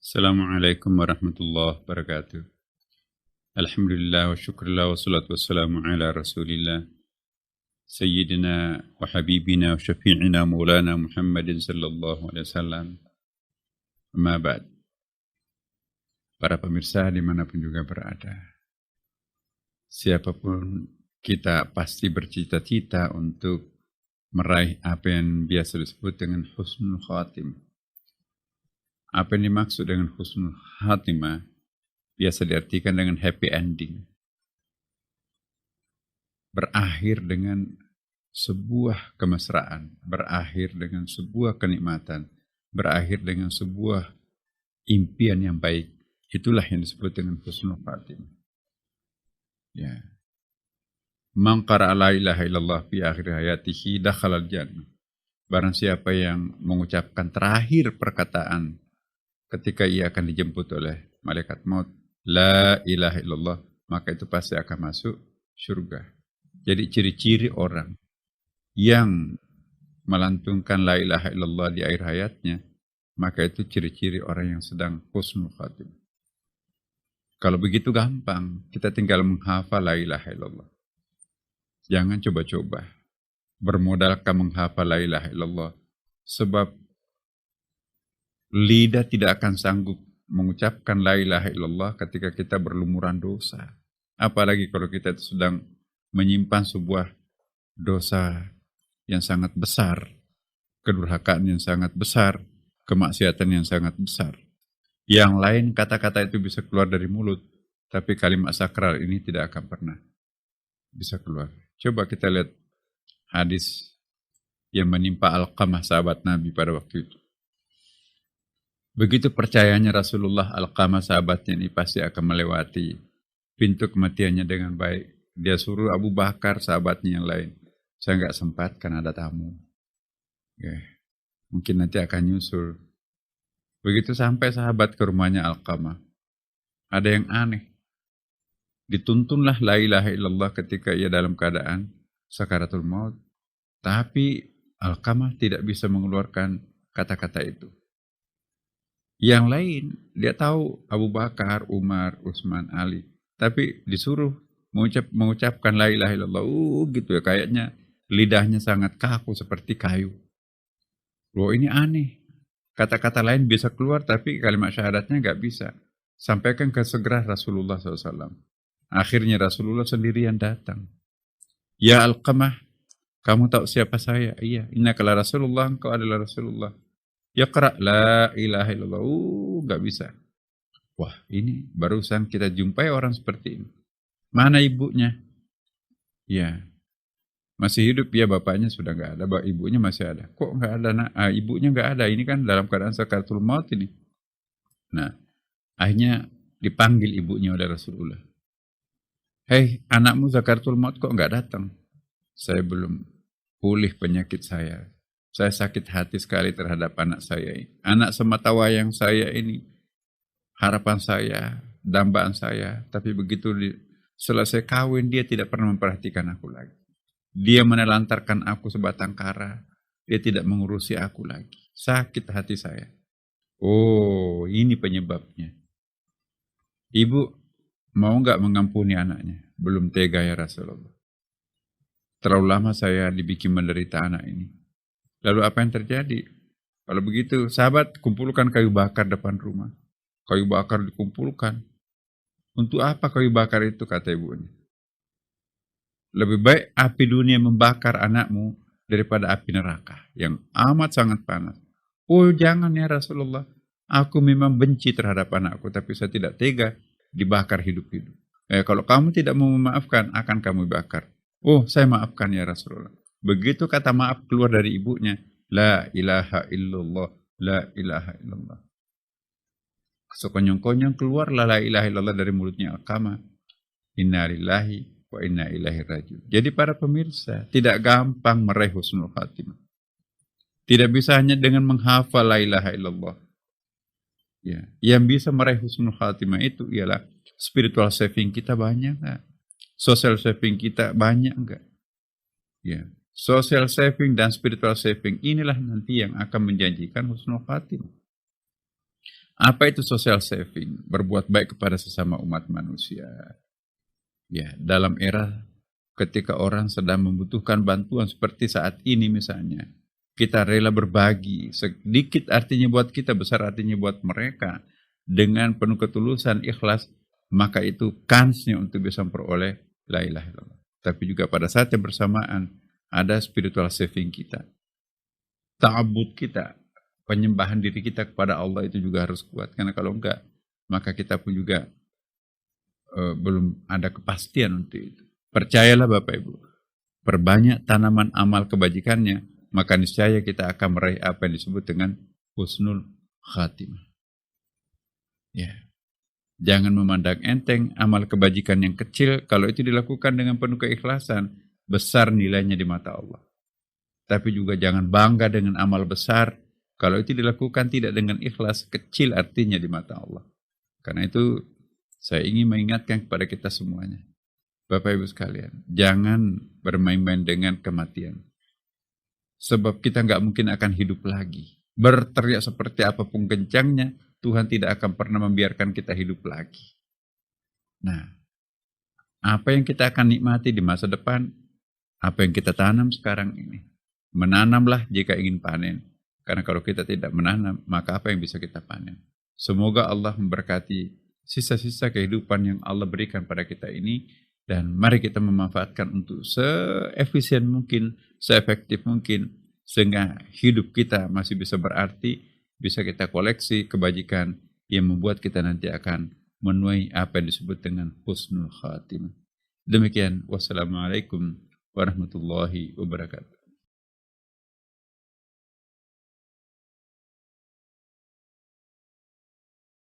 Assalamualaikum warahmatullahi wabarakatuh. Alhamdulillah wa syukurillah wa salatu wassalamu ala rasulillah Sayyidina wa habibina wa syafi'ina maulana Muhammadin sallallahu alaihi wasallam. Amma ba'd. Para pemirsa dimanapun juga berada, siapapun kita pasti bercita-cita untuk meraih apa yang biasa disebut dengan husnul khatimah. Apa yang dimaksud dengan husnul khatimah biasa diartikan dengan happy ending. Berakhir dengan sebuah kemesraan, berakhir dengan sebuah kenikmatan, berakhir dengan sebuah impian yang baik. Itulah yang disebut dengan husnul khatimah. Ya. Man qara'a la ilaha illallah fi akhir hayatihi dakhalal jannah. Barang siapa yang mengucapkan terakhir perkataan ketika ia akan dijemput oleh malaikat maut, la ilaha illallah, maka itu pasti akan masuk surga. Jadi ciri-ciri orang yang melantungkan la ilaha illallah di akhir hayatnya, maka itu ciri-ciri orang yang sedang husnul khatimah. Kalau begitu gampang, kita tinggal menghafal la ilaha illallah. Jangan coba-coba bermodalkan menghafal la ilaha illallah, sebab lidah tidak akan sanggup mengucapkan la ilaha illallah ketika kita berlumuran dosa. Apalagi kalau kita sedang menyimpan sebuah dosa yang sangat besar, kedurhakaan yang sangat besar, kemaksiatan yang sangat besar. Yang lain kata-kata itu bisa keluar dari mulut, tapi kalimat sakral ini tidak akan pernah bisa keluar. Coba kita lihat hadis yang menimpa Alqamah sahabat Nabi pada waktu itu. Begitu percayanya Rasulullah, Alqamah sahabatnya ini pasti akan melewati pintu kematiannya dengan baik. Dia suruh Abu Bakar sahabatnya yang lain, saya nggak sempat karena ada tamu. Ya, mungkin nanti akan nyusul. Begitu sampai sahabat ke rumahnya Alqamah, ada yang aneh. Dituntunlah la ilaha illallah ketika ia dalam keadaan sakaratul maut. Tapi Alqamah tidak bisa mengeluarkan kata-kata itu. Yang lain, dia tahu Abu Bakar, Umar, Utsman, Ali. Tapi disuruh mengucapkan la ilaha illallah. Gitu ya, kayaknya lidahnya sangat kaku seperti kayu. Loh, ini aneh. Kata-kata lain bisa keluar, tapi kalimat syahadatnya nggak bisa. Sampaikan ke segera Rasulullah SAW. Akhirnya Rasulullah sendirian datang. Ya Alqamah, kamu tahu siapa saya? Iya, innaka la Rasulullah, engkau adalah Rasulullah. Yaqra la ilaha illallah. Nggak bisa. Wah, ini barusan kita jumpai orang seperti ini. Mana ibunya? Ya, masih hidup. Ya, bapaknya sudah nggak ada, ibunya masih ada. Kok nggak ada? Ibunya nggak ada. Ini kan dalam keadaan sakaratul maut ini. Nah, akhirnya dipanggil ibunya oleh Rasulullah. Hei, anakmu sakaratul maut kok nggak datang? Saya belum pulih penyakit saya. Saya sakit hati sekali terhadap anak saya ini. Anak semata wayang saya ini, harapan saya, dambaan saya. Tapi begitu selesai kawin, dia tidak pernah memperhatikan aku lagi. Dia menelantarkan aku sebatang kara. Dia tidak mengurusi aku lagi. Sakit hati saya. Oh, ini penyebabnya. Ibu mau nggak mengampuni anaknya? Belum tega ya Rasulullah. Terlalu lama saya dibikin menderita anak ini. Lalu apa yang terjadi? Kalau begitu, sahabat, kumpulkan kayu bakar depan rumah. Kayu bakar dikumpulkan. Untuk apa kayu bakar itu, kata ibunya? Lebih baik api dunia membakar anakmu daripada api neraka yang amat sangat panas. Oh, jangan ya Rasulullah. Aku memang benci terhadap anakku, tapi saya tidak tega dibakar hidup-hidup. Kalau kamu tidak mau memaafkan, akan kamu bakar. Oh, saya maafkan ya Rasulullah. Begitu kata maaf keluar dari ibunya, la ilaha illallah, la ilaha illallah. Sekonyong-konyong keluar la ilaha illallah dari mulutnya Alqamah. Inna lillahi wa inna ilaihi rajiun. Jadi para pemirsa, tidak gampang meraih husnul khatimah. Tidak bisa hanya dengan menghafal la ilaha illallah. Ya, yang bisa meraih husnul khatimah itu ialah spiritual saving kita banyak enggak? Social saving kita banyak enggak? Ya. Social saving dan spiritual saving inilah nanti yang akan menjanjikan husnul khatimah. Apa itu social saving? Berbuat baik kepada sesama umat manusia. Ya, dalam era ketika orang sedang membutuhkan bantuan seperti saat ini misalnya, kita rela berbagi, sedikit artinya buat kita, besar artinya buat mereka, dengan penuh ketulusan, ikhlas, maka itu kansnya untuk bisa memperoleh la ilaha illallah. Tapi juga pada saat yang bersamaan, ada spiritual saving kita. Ta'abud kita, penyembahan diri kita kepada Allah itu juga harus kuat. Karena kalau enggak, maka kita pun juga belum ada kepastian untuk itu. Percayalah Bapak Ibu, perbanyak tanaman amal kebajikannya, maka niscaya kita akan meraih apa yang disebut dengan husnul khatimah. Ya. Jangan memandang enteng amal kebajikan yang kecil, kalau itu dilakukan dengan penuh keikhlasan, besar nilainya di mata Allah. Tapi juga jangan bangga dengan amal besar, kalau itu dilakukan tidak dengan ikhlas, kecil artinya di mata Allah. Karena itu saya ingin mengingatkan kepada kita semuanya, Bapak Ibu sekalian, jangan bermain-main dengan kematian. Sebab kita nggak mungkin akan hidup lagi. Berteriak seperti apapun kencangnya, Tuhan tidak akan pernah membiarkan kita hidup lagi. Nah, apa yang kita akan nikmati di masa depan, apa yang kita tanam sekarang ini. Menanamlah jika ingin panen. Karena kalau kita tidak menanam, maka apa yang bisa kita panen? Semoga Allah memberkati sisa-sisa kehidupan yang Allah berikan pada kita ini, dan mari kita memanfaatkan untuk seefisien mungkin, seefektif mungkin, sehingga hidup kita masih bisa berarti, bisa kita koleksi kebajikan yang membuat kita nanti akan menuai apa yang disebut dengan husnul khatimah. Demikian, wassalamualaikum warahmatullahi wabarakatuh.